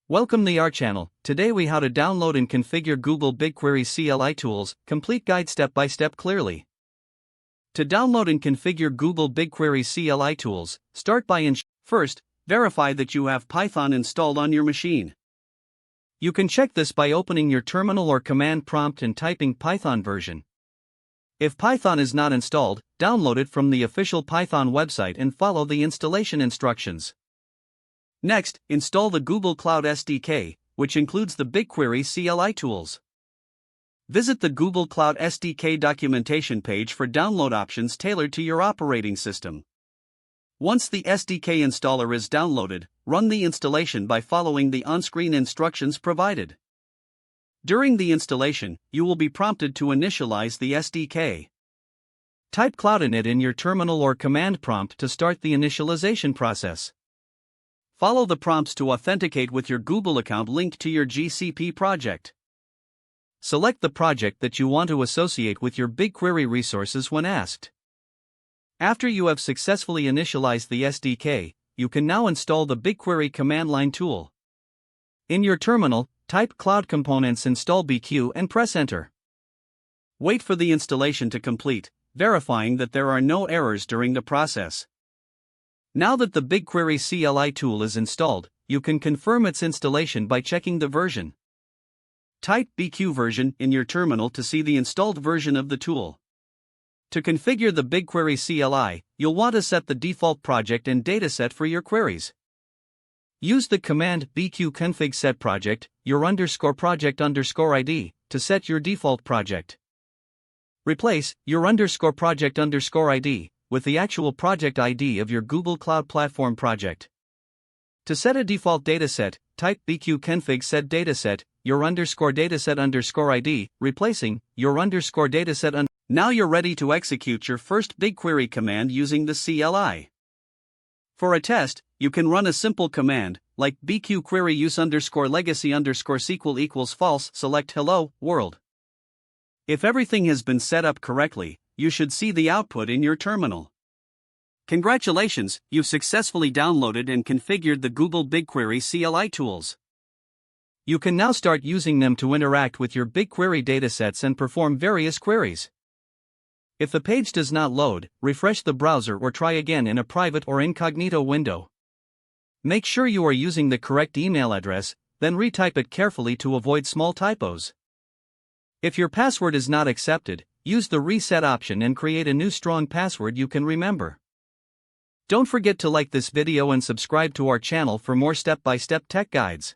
Welcome to our channel. Today we how to download and configure Google BigQuery CLI tools, complete guide step by step clearly. To download and configure Google BigQuery CLI tools, start by first, verify that you have Python installed on your machine. You can check this by opening your terminal or command prompt and typing Python version. If Python is not installed, download it from the official Python website and follow the installation instructions. Next, install the Google Cloud SDK, which includes the BigQuery CLI tools. Visit the Google Cloud SDK documentation page for download options tailored to your operating system. Once the SDK installer is downloaded, run the installation by following the on-screen instructions provided. During the installation, you will be prompted to initialize the SDK. Type cloudinit in your terminal or command prompt to start the initialization process. Follow the prompts to authenticate with your Google account linked to your GCP project. Select the project that you want to associate with your BigQuery resources when asked. After you have successfully initialized the SDK, you can now install the BigQuery command line tool. In your terminal, type Cloud Components install BQ and press Enter. Wait for the installation to complete, verifying that there are no errors during the process. Now that the BigQuery CLI tool is installed, you can confirm its installation by checking the version. Type BQ version in your terminal to see the installed version of the tool. To configure the BigQuery CLI, you'll want to set the default project and dataset for your queries. Use the command bqconfig set project, your project ID, to set your default project. Replace your project ID with the actual project ID of your Google Cloud Platform project. To set a default dataset, type bqconfig set dataset, your dataset ID, replacing your dataset. Now you're ready to execute your first BigQuery command using the CLI. For a test, you can run a simple command, like bqquery use legacy SQL equals false, select hello, world. If everything has been set up correctly, you should see the output in your terminal. Congratulations, you've successfully downloaded and configured the Google BigQuery CLI tools. You can now start using them to interact with your BigQuery datasets and perform various queries. If the page does not load, refresh the browser or try again in a private or incognito window. Make sure you are using the correct email address, then retype it carefully to avoid small typos. If your password is not accepted, use the reset option and create a new strong password you can remember. Don't forget to like this video and subscribe to our channel for more step-by-step tech guides.